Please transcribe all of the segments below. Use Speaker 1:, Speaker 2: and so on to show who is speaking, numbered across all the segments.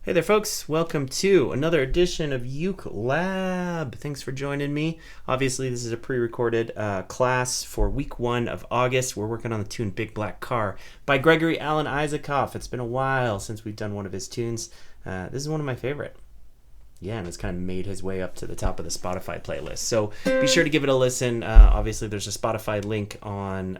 Speaker 1: Hey there, folks. Welcome to another edition of Uke Lab. Thanks for joining me. Obviously, this is a pre-recorded class for week 1 of August. We're working on the tune Big Black Car by Gregory Alan Isaacoff. It's been a while since we've done one of his tunes. This is one of my favorite. Yeah, and it's kind of made his way up to the top of the Spotify playlist. So be sure to give it a listen. Obviously, there's a Spotify link on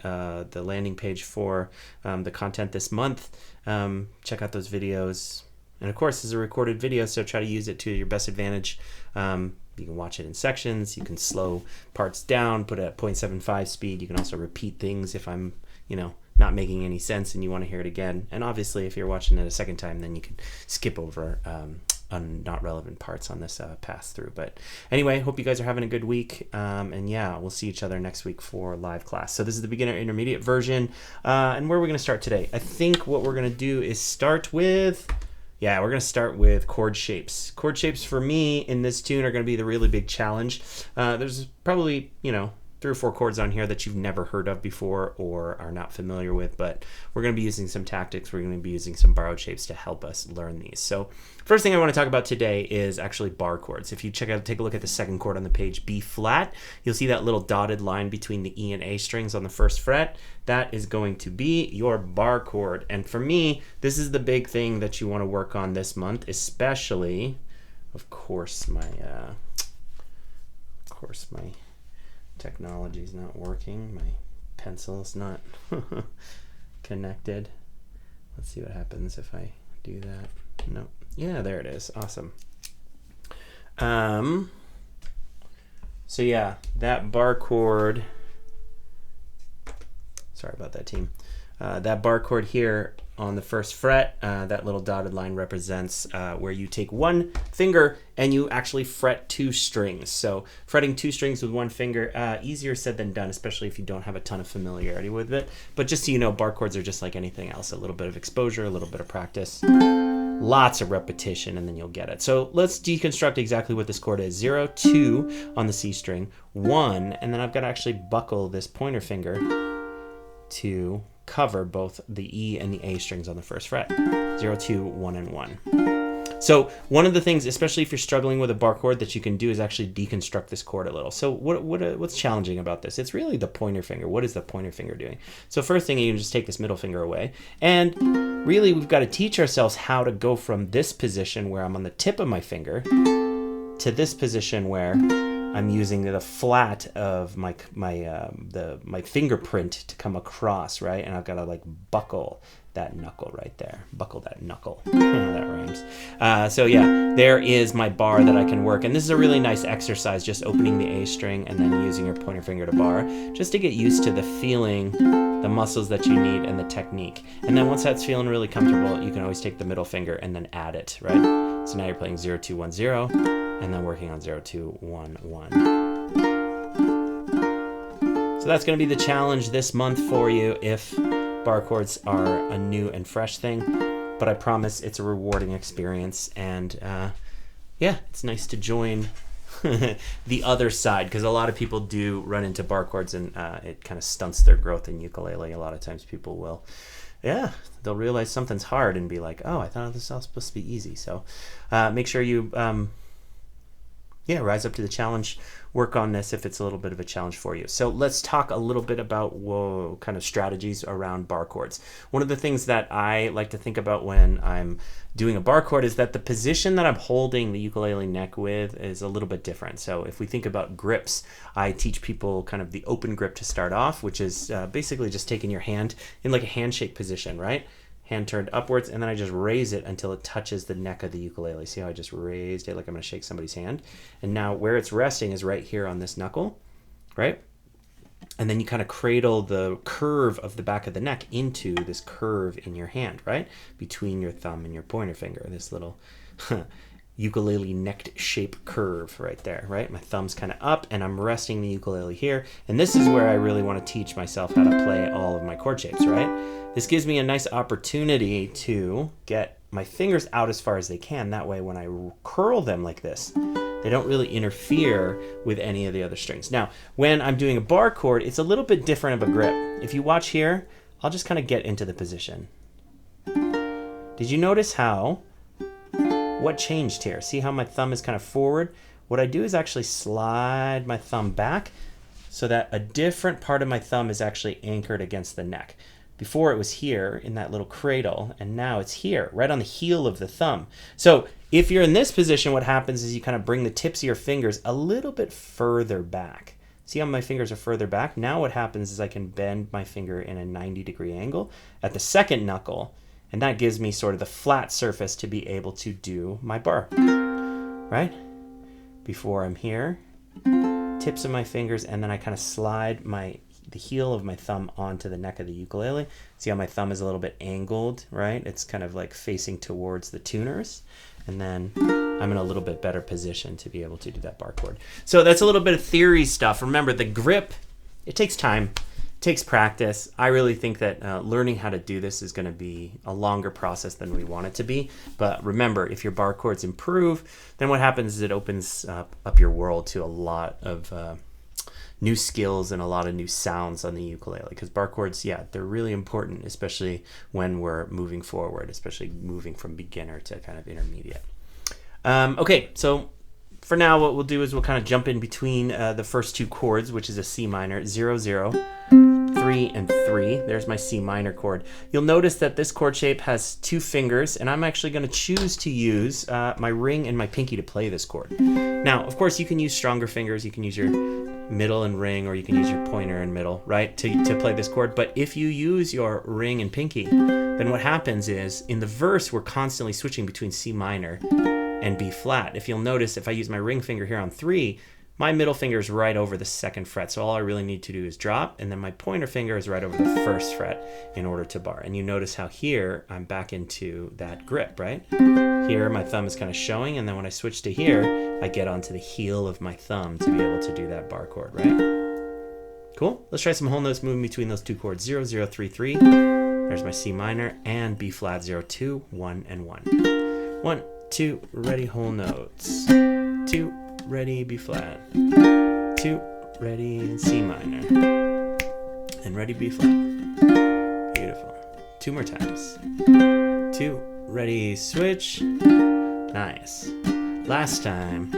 Speaker 1: the landing page for the content this month. Check out those videos. And of course, this is a recorded video, so try to use it to your best advantage. You can watch it in sections. You can slow parts down, put it at 0.75 speed. You can also repeat things if I'm, not making any sense and you want to hear it again. And obviously, if you're watching it a second time, then you can skip over on not relevant parts on this pass through. But anyway, hope you guys are having a good week. And yeah, we'll see each other next week for live class. So this is the beginner intermediate version. And where are we going to start today? I think what we're going to do is start with... Yeah, we're going to start with chord shapes. Chord shapes for me in this tune are going to be the really big challenge. There's probably, 3 or 4 chords on here that you've never heard of before or are not familiar with, but we're going to be using some tactics. We're going to be using some borrowed shapes to help us learn these. So first thing I want to talk about today is actually bar chords. If you take a look at the second chord on the page, B flat, you'll see that little dotted line between the E and A strings on the first fret. That is going to be your bar chord. And for me, this is the big thing that you want to work on this month, especially, of course, my technology is not working. My pencil is not connected. Let's see what happens if I do that. Nope. Yeah, there it is. Awesome. So yeah, that bar chord. Sorry about that, team. That bar chord here on the first fret, that little dotted line represents where you take one finger and you actually fret 2 strings. So fretting 2 strings with one finger, easier said than done, especially if you don't have a ton of familiarity with it. But just so you know, bar chords are just like anything else. A little bit of exposure, a little bit of practice, lots of repetition, and then you'll get it. So let's deconstruct exactly what this chord is. 0, 2 on the C string, 1, and then I've got to actually buckle this pointer finger to cover both the E and the A strings on the first fret. 0, 2, 1, and 1. So one of the things, especially if you're struggling with a bar chord, that you can do is actually deconstruct this chord a little. So what's challenging about this? It's really the pointer finger. What is the pointer finger doing? So first thing, you can just take this middle finger away. And really, we've got to teach ourselves how to go from this position where I'm on the tip of my finger to this position where I'm using the flat of my fingerprint to come across, right? And I've got to like buckle that knuckle right there. Buckle that knuckle. That rhymes. So yeah, there is my bar that I can work. And this is a really nice exercise, just opening the A string and then using your pointer finger to bar, just to get used to the feeling, the muscles that you need, and the technique. And then once that's feeling really comfortable, you can always take the middle finger and then add it, right? So now you're playing 0, 2, 1, 0. And then working on 0, 2, 1, 1. So that's going to be the challenge this month for you if bar chords are a new and fresh thing. But I promise it's a rewarding experience. And yeah, it's nice to join the other side, because a lot of people do run into bar chords and it kind of stunts their growth in ukulele. A lot of times people will, they'll realize something's hard and be like, oh, I thought this was supposed to be easy. So make sure you... rise up to the challenge, work on this if it's a little bit of a challenge for you. So let's talk a little bit about kind of strategies around bar chords. One of the things that I like to think about when I'm doing a bar chord is that the position that I'm holding the ukulele neck with is a little bit different. So if we think about grips, I teach people kind of the open grip to start off, which is basically just taking your hand in like a handshake position, right? Hand turned upwards, and then I just raise it until it touches the neck of the ukulele. See how I just raised it like I'm going to shake somebody's hand? And now where it's resting is right here on this knuckle, right? And then you kind of cradle the curve of the back of the neck into this curve in your hand, right? Between your thumb and your pointer finger, this little ukulele necked shape curve right there, right? My thumb's kind of up and I'm resting the ukulele here. And this is where I really want to teach myself how to play all of my chord shapes, right? This gives me a nice opportunity to get my fingers out as far as they can. That way when I curl them like this, they don't really interfere with any of the other strings. Now, when I'm doing a bar chord, it's a little bit different of a grip. If you watch here, I'll just kind of get into the position. Did you notice how what changed here? See how my thumb is kind of forward? What I do is actually slide my thumb back so that a different part of my thumb is actually anchored against the neck. Before it was here in that little cradle, and now it's here, right on the heel of the thumb. So if you're in this position, what happens is you kind of bring the tips of your fingers a little bit further back. See how my fingers are further back? Now what happens is I can bend my finger in a 90-degree angle at the second knuckle, and that gives me sort of the flat surface to be able to do my bar, right? Before I'm here, tips of my fingers, and then I kind of slide the heel of my thumb onto the neck of the ukulele. See how my thumb is a little bit angled, right? It's kind of like facing towards the tuners. And then I'm in a little bit better position to be able to do that bar chord. So that's a little bit of theory stuff. Remember, the grip, it takes time, it takes practice. I really think that learning how to do this is going to be a longer process than we want it to be. But remember, if your bar chords improve, then what happens is it opens up your world to a lot of new skills and a lot of new sounds on the ukulele, because bar chords, yeah, they're really important, especially when we're moving forward, especially moving from beginner to kind of intermediate. Okay, so for now what we'll do is we'll kind of jump in between the first two chords, which is a C minor, 0, 0, 3, and 3. There's my C minor chord. You'll notice that this chord shape has two fingers, and I'm actually going to choose to use my ring and my pinky to play this chord. Now, of course, you can use stronger fingers. You can use your middle and ring, or you can use your pointer and middle, right, to play this chord. But if you use your ring and pinky, then what happens is in the verse we're constantly switching between C minor and B flat. If you'll notice, if I use my ring finger here on 3, my middle finger is right over the 2nd fret, so all I really need to do is drop, and then my pointer finger is right over the 1st fret in order to bar. And you notice how here I'm back into that grip, right? Here my thumb is kind of showing, and then when I switch to here, I get onto the heel of my thumb to be able to do that bar chord, right? Cool. Let's try some whole notes moving between those two chords. 0, 0, 3, 3. There's my C minor, and B flat, 0, 2, 1, and 1. 1, 2, ready, whole notes. 2, ready, B flat. 2, ready, and C minor. And ready, B flat. Beautiful. 2 more times. 2, ready, switch. Nice. Last time.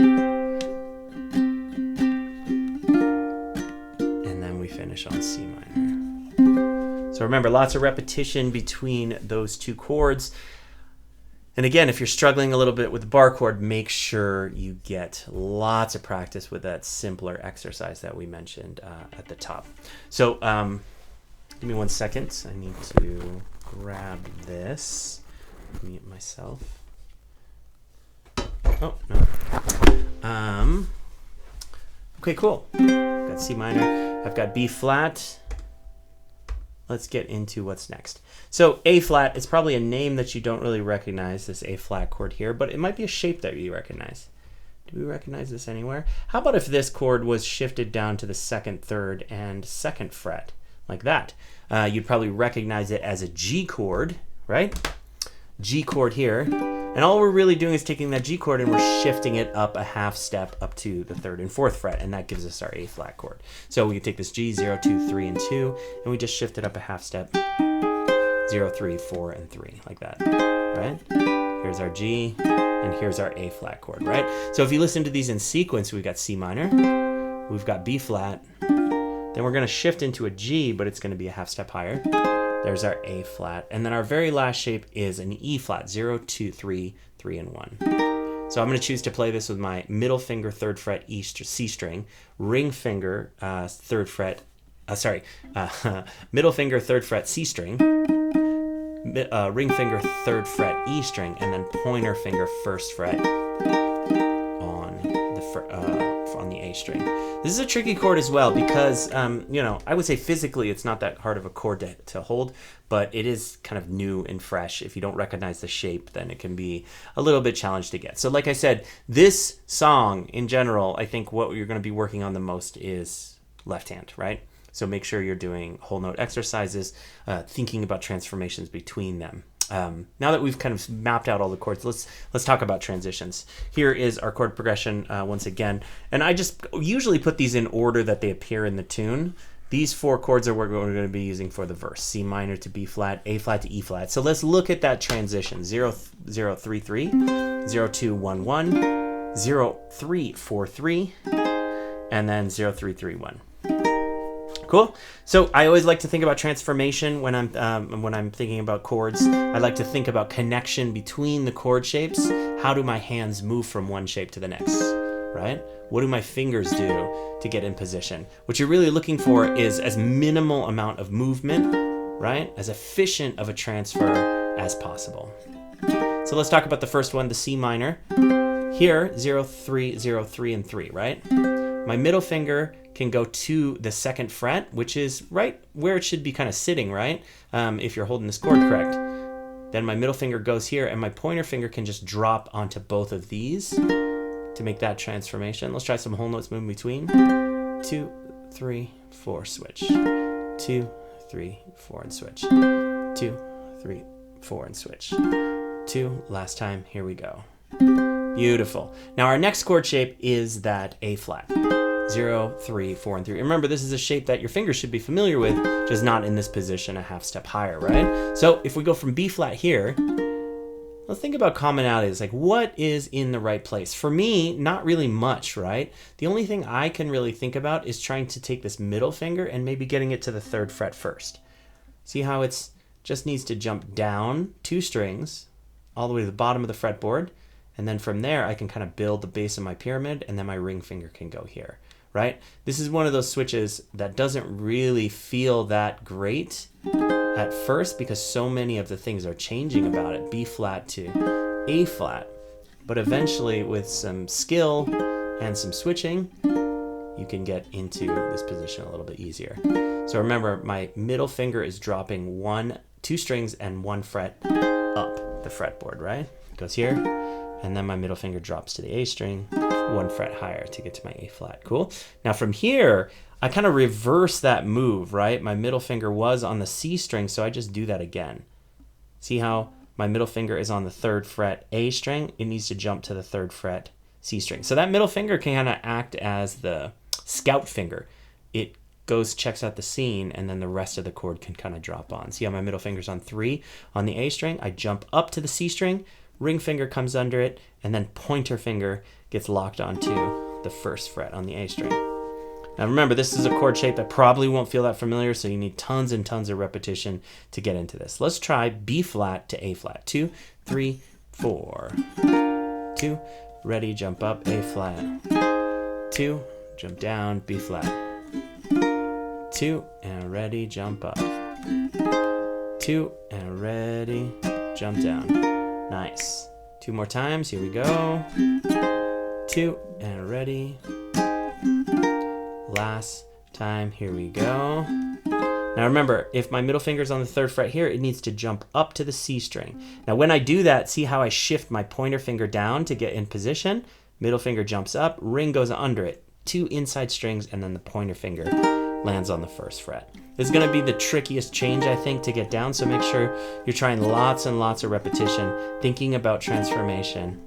Speaker 1: And then we finish on C minor. So remember, lots of repetition between those two chords. And again, if you're struggling a little bit with the bar chord, make sure you get lots of practice with that simpler exercise that we mentioned at the top. So give me 1 second. I need to grab this, mute myself. Oh, no. Okay, cool. I've got C minor. I've got B flat. Let's get into what's next. So A flat is probably a name that you don't really recognize, this A flat chord here, but it might be a shape that you recognize. Do we recognize this anywhere? How about if this chord was shifted down to the 2nd, 3rd, and 2nd fret, like that? You'd probably recognize it as a G chord, right? G chord here. And all we're really doing is taking that G chord and we're shifting it up a half step up to the 3rd and 4th fret, and that gives us our A flat chord. So we can take this G, 0, 2, 3, and 2, and we just shift it up a half step, 0, 3, 4, and 3, like that, right? Here's our G, and here's our A flat chord, right? So if you listen to these in sequence, we've got C minor, we've got B flat, then we're going to shift into a G, but it's going to be a half step higher. There's our A flat, and then our very last shape is an E flat, 0, 2, 3, 3, and 1. So I'm going to choose to play this with my middle finger 3rd fret C string, ring finger 3rd fret, middle finger 3rd fret C string, ring finger 3rd fret E string, and then pointer finger 1st fret on the A string. This is a tricky chord as well because, I would say physically it's not that hard of a chord to hold, but it is kind of new and fresh. If you don't recognize the shape, then it can be a little bit challenged to get. So like I said, this song in general, I think what you're going to be working on the most is left hand, right? So make sure you're doing whole note exercises, thinking about transformations between them. Now that we've kind of mapped out all the chords, let's talk about transitions. Here is our chord progression once again, and I just usually put these in order that they appear in the tune. These 4 chords are what we're going to be using for the verse. C minor to B flat, A flat to E flat. So let's look at that transition. 0, 0, 3, 3, 0, 2, 1, 1, 0, 3, 4, 3, and then 0, 3, 3, 1. Cool. So I always like to think about transformation when I'm thinking about chords. I like to think about connection between the chord shapes. How do my hands move from one shape to the next, right? What do my fingers do to get in position? What you're really looking for is as minimal amount of movement, right? As efficient of a transfer as possible. So let's talk about the first one, the C minor. Here, 0, 3, 0, 3, and 3, right? My middle finger can go to the 2nd fret, which is right where it should be kind of sitting, right? If you're holding this chord correct. Then my middle finger goes here, and my pointer finger can just drop onto both of these to make that transformation. Let's try some whole notes moving between. 2, 3, 4, switch. 2, 3, 4, and switch. 2, 3, 4, and switch. 2, last time, here we go. Beautiful. Now our next chord shape is that A flat. 0, 3, 4, and 3. Remember, this is a shape that your fingers should be familiar with, just not in this position a half step higher, right? So if we go from B flat here, let's think about commonalities, like what is in the right place? For me, not really much, right? The only thing I can really think about is trying to take this middle finger and maybe getting it to the 3rd fret first. See how it's just needs to jump down 2 strings all the way to the bottom of the fretboard, and then from there I can kind of build the base of my pyramid, and then my ring finger can go here. Right? This is one of those switches that doesn't really feel that great at first because so many of the things are changing about it, B flat to A flat. But eventually with some skill and some switching, you can get into this position a little bit easier. So remember, my middle finger is dropping 2 strings and 1 fret up the fretboard, right? It goes here, and then my middle finger drops to the A string, 1 fret higher to get to my A flat. Cool. Now from here, I kind of reverse that move, right? My middle finger was on the C string, so I just do that again. See how my middle finger is on the 3rd fret A string? It needs to jump to the 3rd fret C string. So that middle finger can kind of act as the scout finger. It goes, checks out the scene, and then the rest of the chord can kind of drop on. See how my middle finger's on 3 on the A string? I jump up to the C string, ring finger comes under it, and then pointer finger gets locked onto the 1st fret on the A string. Now remember, this is a chord shape that probably won't feel that familiar, so you need tons and tons of repetition to get into this. Let's try B flat to A flat. 2, 3, 4. 2, ready, jump up, A flat. 2, jump down, B flat. 2, and ready, jump up. 2, and ready, jump down. Nice. 2 more times, here we go. 2, and ready. Last time, here we go. Now remember, if my middle finger's on the 3rd fret here, it needs to jump up to the C string. Now when I do that, see how I shift my pointer finger down to get in position? Middle finger jumps up, ring goes under it, 2 inside strings, and then the pointer finger lands on the 1st fret. This is going to be the trickiest change, I think, to get down, so make sure you're trying lots and lots of repetition, thinking about transformation.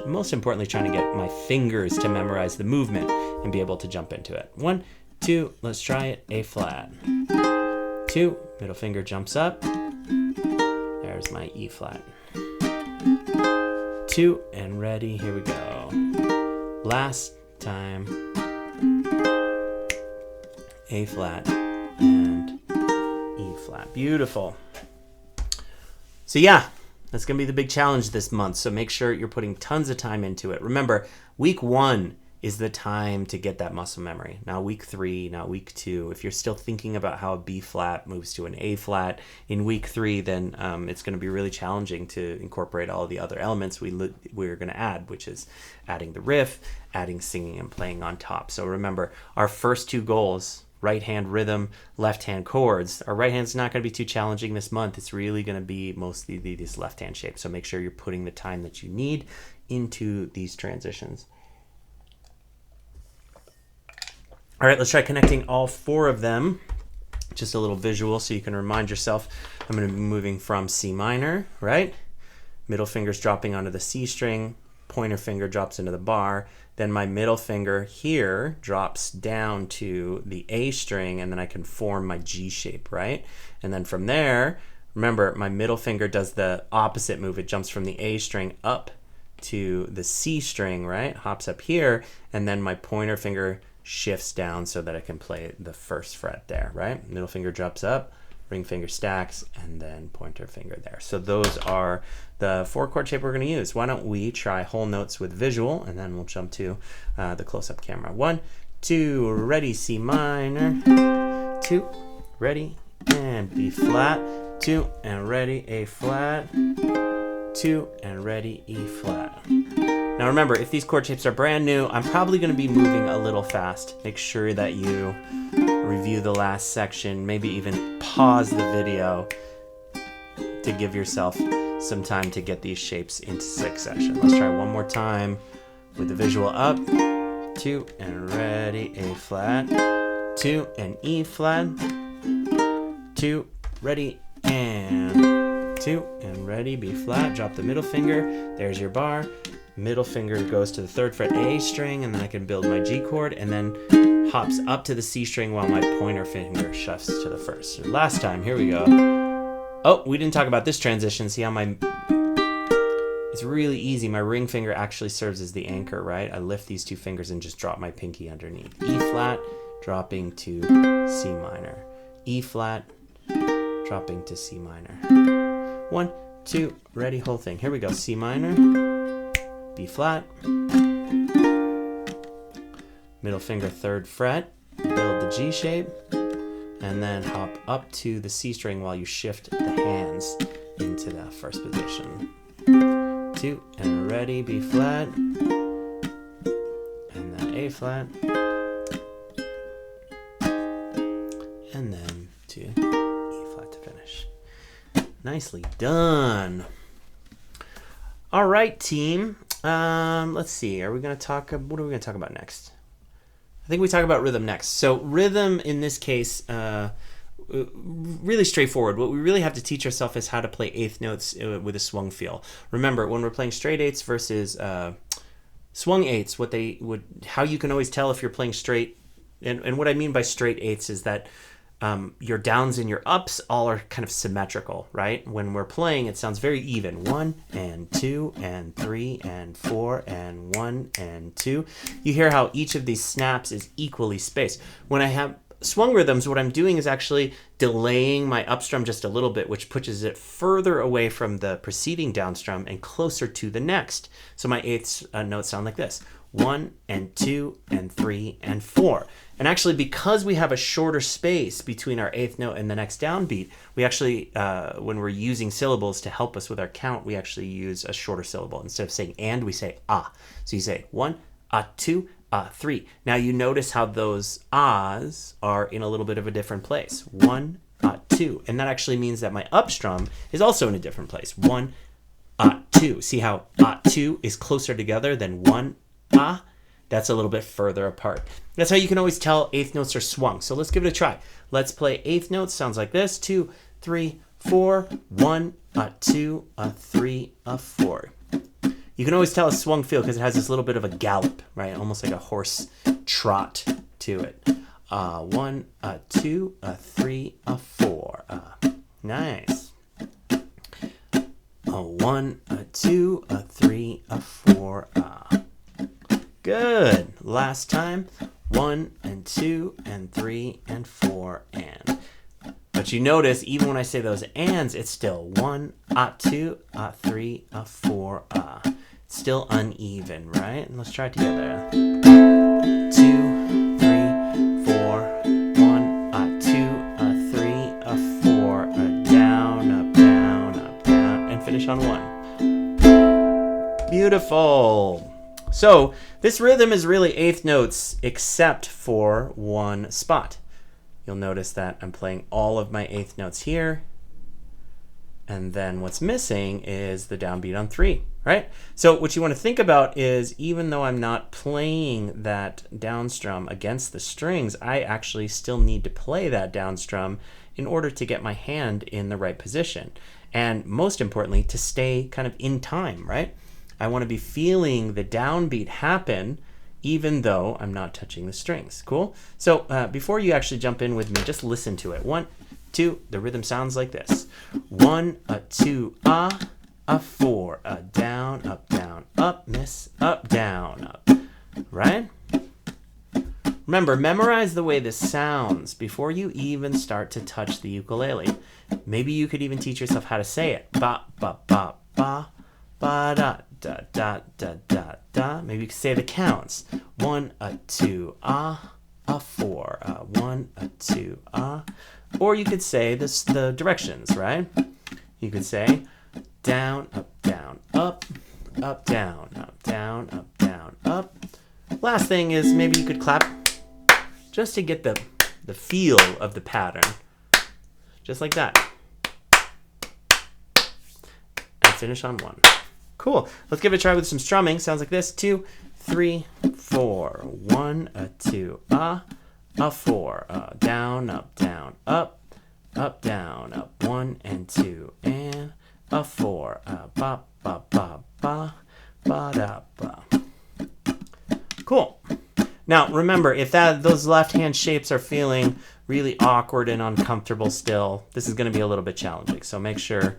Speaker 1: Most importantly, trying to get my fingers to memorize the movement and be able to jump into it. 1, 2, let's try it, A flat. 2, middle finger jumps up. There's my E flat. 2, and ready, here we go. Last time, A flat and E flat. Beautiful. So yeah, that's going to be the big challenge this month, so make sure you're putting tons of time into it. Remember, week 1 is the time to get that muscle memory. Now week 3, now week 2. If you're still thinking about how a B flat moves to an A flat in week 3, then it's going to be really challenging to incorporate all the other elements we're going to add, which is adding the riff, adding singing and playing on top. So remember, our first 2 goals, right hand rhythm, left hand chords. Our right hand's not going to be too challenging this month. It's really going to be mostly this left hand shape. So make sure you're putting the time that you need into these transitions. All right, let's try connecting all 4 of them. Just a little visual so you can remind yourself. I'm going to be moving from C minor, right? Middle finger's dropping onto the C string, pointer finger drops into the bar, then my middle finger here drops down to the A string, and then I can form my G shape, right? And then from there, remember, my middle finger does the opposite move. It jumps from the A string up to the C string, right? Hops up here, and then my pointer finger shifts down so that I can play the first fret there, right? Middle finger drops up, ring finger stacks, and then pointer finger there. So those are the 4-chord shape we're going to use. Why don't we try whole notes with visual, and then we'll jump to the close-up camera. 1, 2, ready, C minor, 2, ready, and B flat, 2, and ready, A flat, 2, and ready, E flat. Now remember, if these chord shapes are brand new, I'm probably going to be moving a little fast. Make sure that you review the last section, maybe even pause the video to give yourself some time to get these shapes into succession. Let's try one more time with the visual up. 2, and ready, A flat, 2, and E flat, 2, ready, and 2, and ready, B flat, drop the middle finger, there's your bar. Middle finger goes to the 3rd fret A string, and then I can build my G chord, and then hops up to the C string while my pointer finger shifts to the 1st. So last time, here we go. Oh, we didn't talk about this transition. See how it's really easy. My ring finger actually serves as the anchor, right? I lift these 2 fingers and just drop my pinky underneath. E flat, dropping to C minor. E flat, dropping to C minor. 1, 2, ready, whole thing. Here we go. C minor, B flat, middle finger 3rd fret, build the G shape, and then hop up to the C string while you shift the hands into the 1st position. 2, and ready, B flat, and then A flat, and then to E flat to finish. Nicely done. All right, team. Let's see. What are we going to talk about next? I think we talk about rhythm next. So rhythm in this case, really straightforward. What we really have to teach ourselves is how to play 8th notes with a swung feel. Remember, when we're playing straight 8s versus swung 8s, how you can always tell if you're playing straight, and what I mean by straight 8s is that your downs and your ups all are kind of symmetrical, right? When we're playing, it sounds very even. 1 and 2 and 3 and 4 and 1 and 2. You hear how each of these snaps is equally spaced. When I have swung rhythms, what I'm doing is actually delaying my up strum just a little bit, which pushes it further away from the preceding down strum and closer to the next. So my 8th notes sound like this. 1 and 2 and 3 and 4. And actually, because we have a shorter space between our 8th note and the next downbeat, we actually, when we're using syllables to help us with our count, we actually use a shorter syllable. Instead of saying and, we say ah. So you say 1, ah, 2, ah, 3. Now you notice how those ahs are in a little bit of a different place. 1, ah, 2. And that actually means that my up strum is also in a different place. 1, ah, 2. See how ah, 2 is closer together than 1, ah? That's a little bit further apart. That's how you can always tell 8th notes are swung. So let's give it a try. Let's play 8th notes. Sounds like this. 2, 3, 4, 1, 2, 3, 4. You can always tell a swung feel because it has this little bit of a gallop, right? Almost like a horse trot to it. 1, 2, 3, 4. Nice. 1, 2, 3, 4. Good. Last time. 1 and 2 and 3 and 4 and. But you notice, even when I say those ands, it's still 1, 2, 3, 4, It's still uneven, right? And let's try it together. 2, 3, 4, 1, 2, 3, 4, down, up, down, up, down, and finish on 1. Beautiful. So this rhythm is really 8th notes except for one spot. You'll notice that I'm playing all of my 8th notes here. And then what's missing is the downbeat on 3, right? So what you want to think about is even though I'm not playing that down strum against the strings, I actually still need to play that down strum in order to get my hand in the right position. And most importantly, to stay kind of in time, right? I want to be feeling the downbeat happen even though I'm not touching the strings. Cool? So before you actually jump in with me, just listen to it. 1, 2, the rhythm sounds like this. 1, a 2, a 4, a down, up, miss, up, down, up. Right? Remember, memorize the way this sounds before you even start to touch the ukulele. Maybe you could even teach yourself how to say it. Ba, ba, ba, ba, ba, da, da, da, da, da, da. Maybe you could say the counts. 1, a 2, a 4, 1, a 2, Or you could say the directions, right? You could say down, up, down, up, down, up, down, up, down, up. Last thing is maybe you could clap just to get the feel of the pattern. Just like that. And finish on 1. Cool. Let's give it a try with some strumming. Sounds like this. 2, 3, 4. 1, a 2, a 4, down, up, down, up. 1 and 2, and a 4, ba, ba, ba, ba, ba, da, ba. Cool. Now, remember, if those left-hand shapes are feeling really awkward and uncomfortable still, this is going to be a little bit challenging. So make sure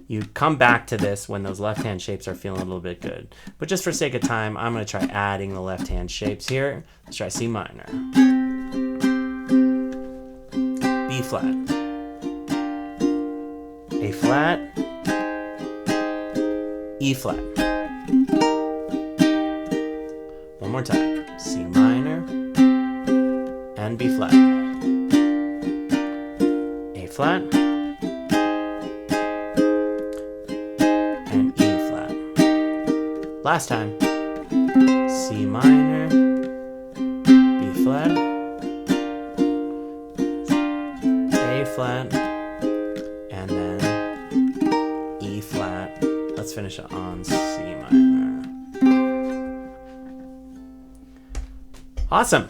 Speaker 1: you come back to this when those left-hand shapes are feeling a little bit good. But just for sake of time, I'm going to try adding the left-hand shapes here. Let's try C minor. B flat. A flat. E flat. One more time. C minor and B flat. A flat and E flat. Last time. C minor, B flat, A flat, and then E flat. Let's finish it on C minor. Awesome.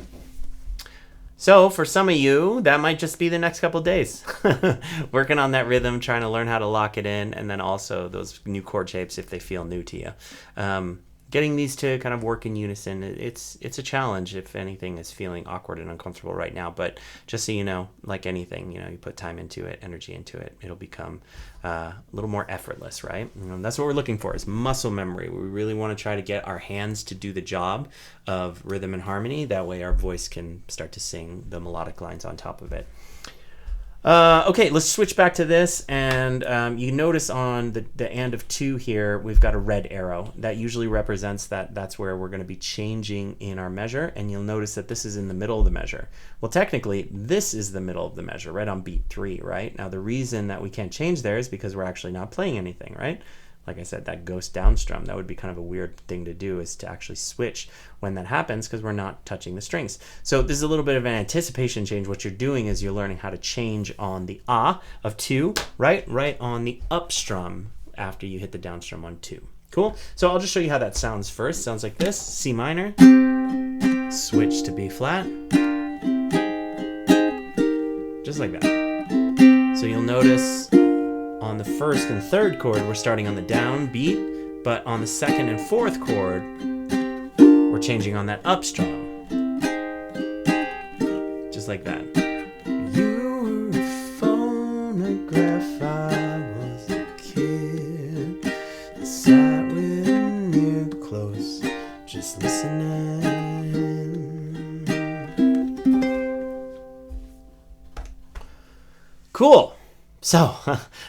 Speaker 1: So for some of you, that might just be the next couple days. Working on that rhythm, trying to learn how to lock it in, and then also those new chord shapes if they feel new to you. Getting these to kind of work in unison, it's a challenge if anything is feeling awkward and uncomfortable right now. But just so you know, like anything, you put time into it, energy into it, it'll become a little more effortless, right? That's what we're looking for, is muscle memory. We really want to try to get our hands to do the job of rhythm and harmony. That way our voice can start to sing the melodic lines on top of it. Okay, let's switch back to this, and you notice on the and of 2 here, we've got a red arrow. That usually represents that's where we're going to be changing in our measure, and you'll notice that this is in the middle of the measure. Well, technically, this is the middle of the measure, right on beat 3, right? Now, the reason that we can't change there is because we're actually not playing anything, right? Like I said, that ghost down strum, that would be kind of a weird thing to do, is to actually switch when that happens because we're not touching the strings. So this is a little bit of an anticipation change. What you're doing is you're learning how to change on the of 2, right on the up strum after you hit the down strum on 2. Cool? So I'll just show you how that sounds first. Sounds like this. C minor, switch to B flat, just like that. So you'll notice on the first and third chord, we're starting on the down beat, but on the second and fourth chord, we're changing on that up strum. Just like that. You were a phonograph, I was a kid. I sat with an ear close, just listening. Cool. So,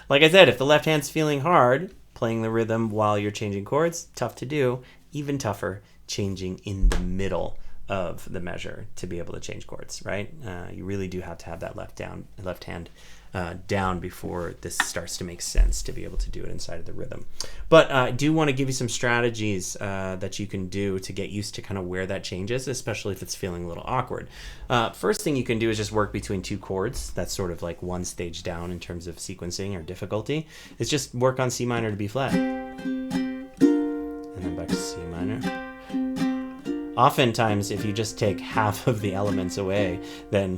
Speaker 1: like I said, if the left hand's feeling hard, playing the rhythm while you're changing chords, tough to do. Even tougher, changing in the middle of the measure to be able to change chords, right? You really do have to have that left hand down before this starts to make sense to be able to do it inside of the rhythm. But I do want to give you some strategies that you can do to get used to kind of where that changes, especially if it's feeling a little awkward. First thing you can do is just work between 2 chords. That's sort of like one stage down in terms of sequencing or difficulty. It's just work on C minor to B flat. And then back to C minor. Oftentimes, if you just take half of the elements away, then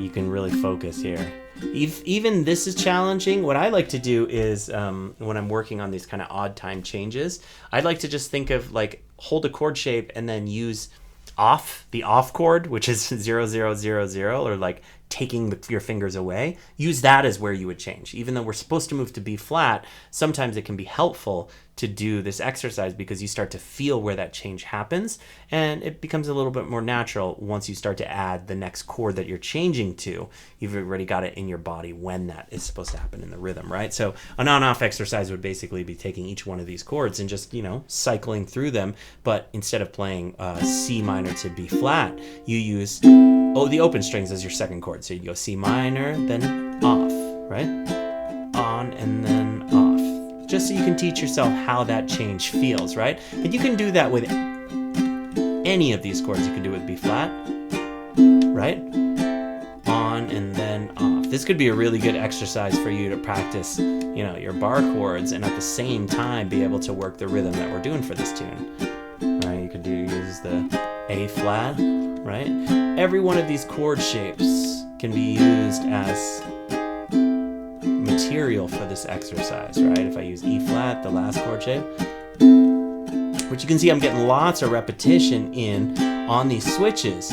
Speaker 1: you can really focus here. Even this is challenging. What I like to do is when I'm working on these kind of odd time changes, I'd like to just think of like hold a chord shape and then use the off chord, which is 0 0 0 0, or like taking your fingers away. Use that as where you would change. Even though we're supposed to move to B flat, sometimes it can be helpful to do this exercise because you start to feel where that change happens, and it becomes a little bit more natural once you start to add the next chord that you're changing to. You've already got it in your body when that is supposed to happen in the rhythm, right? So an on-off exercise would basically be taking each one of these chords and just, cycling through them, but instead of playing C minor to B flat, you use the open strings as your second chord. So you go C minor, then off, right? On and then off. Just so you can teach yourself how that change feels, right? And you can do that with any of these chords. You can do it with B flat, right? On and then off. This could be a really good exercise for you to practice, your bar chords, and at the same time be able to work the rhythm that we're doing for this tune. Right? You could use the A flat, right? Every one of these chord shapes can be used as material for this exercise, right? If I use E flat, the last chord shape, which you can see I'm getting lots of repetition in on these switches,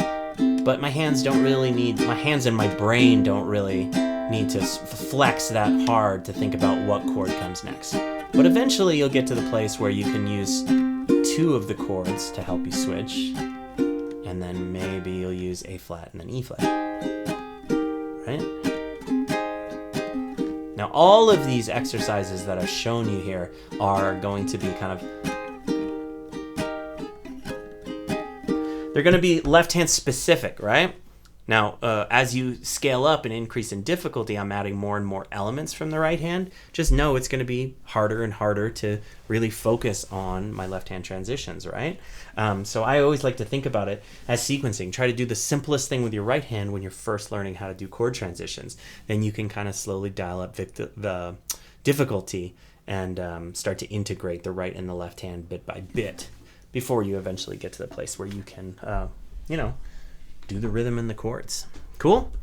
Speaker 1: but my hands and my brain don't really need to flex that hard to think about what chord comes next. But eventually you'll get to the place where you can use two of the chords to help you switch, and then maybe you'll use A flat and then E flat, right? Now all of these exercises that I've shown you here are going to be they're going to be left hand specific, right? Now, as you scale up and increase in difficulty, I'm adding more and more elements from the right hand. Just know it's going to be harder and harder to really focus on my left hand transitions, right? So I always like to think about it as sequencing. Try to do the simplest thing with your right hand when you're first learning how to do chord transitions. Then you can kind of slowly dial up the difficulty and start to integrate the right and the left hand bit by bit before you eventually get to the place where you can, do the rhythm and the chords. Cool?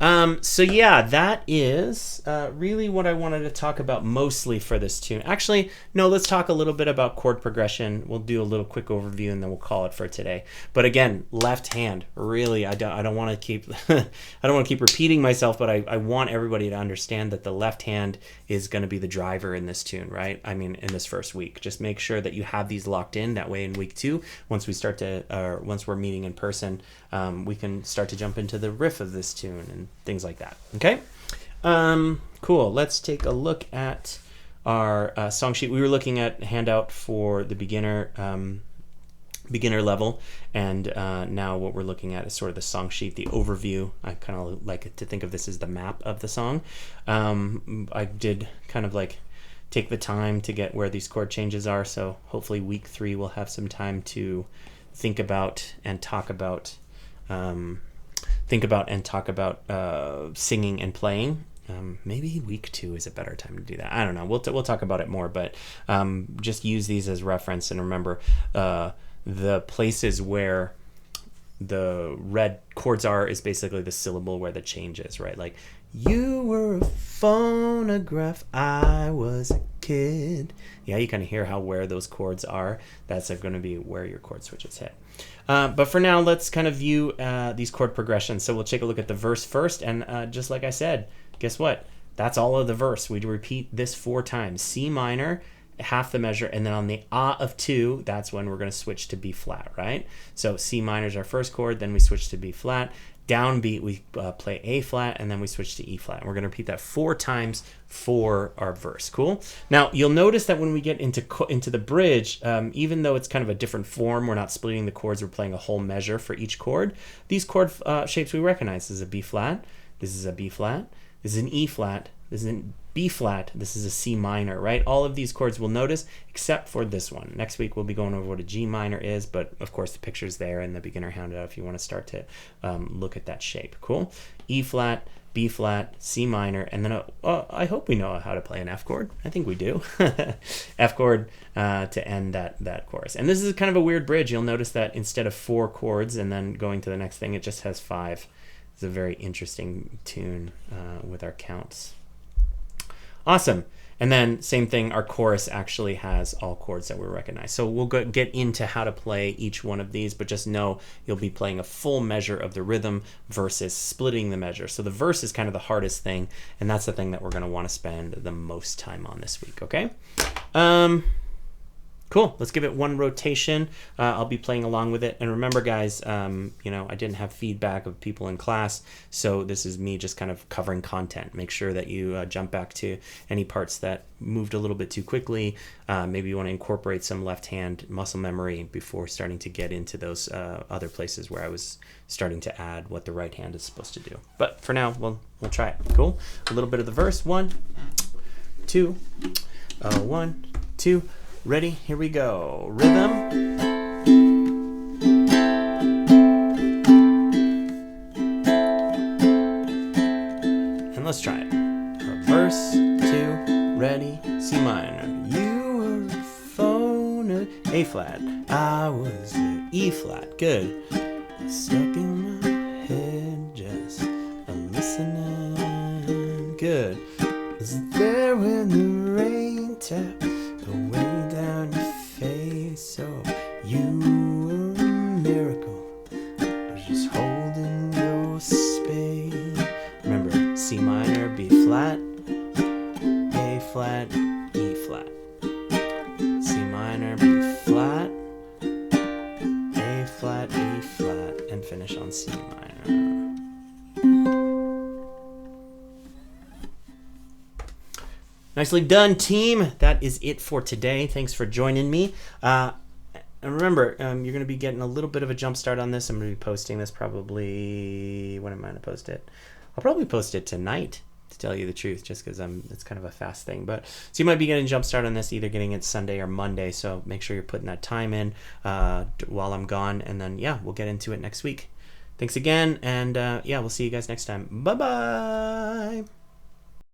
Speaker 1: So yeah, that is really what I wanted to talk about mostly for this tune. Actually, no, let's talk a little bit about chord progression. We'll do a little quick overview and then we'll call it for today. But again, left hand, really, I don't want to keep I don't want to keep repeating myself, but I want everybody to understand that the left hand is going to be the driver in this tune, right? I mean, in this first week. Just make sure that you have these locked in. That way in week 2, once we're meeting in person, we can start to jump into the riff of this tune and things like that. Okay? Cool. Let's take a look at our song sheet. We were looking at handout for the beginner level, and now what we're looking at is sort of the song sheet, the overview. I kind of like to think of this as the map of the song. I did kind of like take the time to get where these chord changes are, so hopefully week 3 we'll have some time to think about and talk about singing and playing. Maybe week 2 is a better time to do that. I don't know. We'll talk about it more, but just use these as reference, and remember the places where the red chords are is basically the syllable where the change is, right? Like, you were a phonograph, I was a kid. Yeah, you kind of hear where those chords are. That's going to be where your chord switches hit. But for now, let's kind of view these chord progressions. So we'll take a look at the verse first, and just like I said, guess what? That's all of the verse. We repeat this 4 times. C minor, half the measure, and then on the of 2, that's when we're going to switch to B flat, right? So C minor is our first chord, then we switch to B flat. Downbeat, we play A flat, and then we switch to E flat. And we're going to repeat that 4 times for our verse. Cool? Now, you'll notice that when we get into the bridge, even though it's kind of a different form, we're not splitting the chords, we're playing a whole measure for each chord. These chord shapes we recognize. This is a B flat, this is a B flat, this is an E flat, this is a B flat, this is a C minor, right? All of these chords we'll notice except for this one. Next week we'll be going over what a G minor is, but of course the picture's there in the beginner handout if you want to start to look at that shape. Cool? E flat, B flat, C minor, and then I hope we know how to play an F chord. I think we do. F chord to end that chorus. And this is kind of a weird bridge. You'll notice that instead of 4 chords and then going to the next thing, it just has 5 It's a very interesting tune with our counts. Awesome. And then same thing, our chorus actually has all chords that we recognize. So we'll get into how to play each one of these, but just know you'll be playing a full measure of the rhythm versus splitting the measure. So the verse is kind of the hardest thing, and that's the thing that we're going to want to spend the most time on this week, okay? Cool. Let's give it one rotation. I'll be playing along with it. And remember, guys, you know, I didn't have feedback of people in class, so this is me just kind of covering content. Make sure that you jump back to any parts that moved a little bit too quickly. Maybe you want to incorporate some left hand muscle memory before starting to get into those other places where I was starting to add what the right hand is supposed to do. But for now, we'll try it. Cool. A little bit of the verse. 1, 2, 1, 2. Ready? Here we go. Rhythm. And let's try it. Verse 2. Ready? C minor. You were a phone, A flat. I was a E flat. Good. Stuck in my head, just listening. Good. Was there when the rain tapped away down your face? So you were a miracle. I was just holding your space. Remember, C minor, B flat, A flat, E flat. C minor, B flat, A flat, E flat, and finish on C minor. Nicely done, team. That is it for today. Thanks for joining me. And remember, you're going to be getting a little bit of a jump start on this. I'm going to be posting this probably... When am I going to post it? I'll probably post it tonight, to tell you the truth, just because it's kind of a fast thing. But so you might be getting a jump start on this, either getting it Sunday or Monday. So make sure you're putting that time in while I'm gone. And then, yeah, we'll get into it next week. Thanks again. And, yeah, we'll see you guys next time. Bye-bye.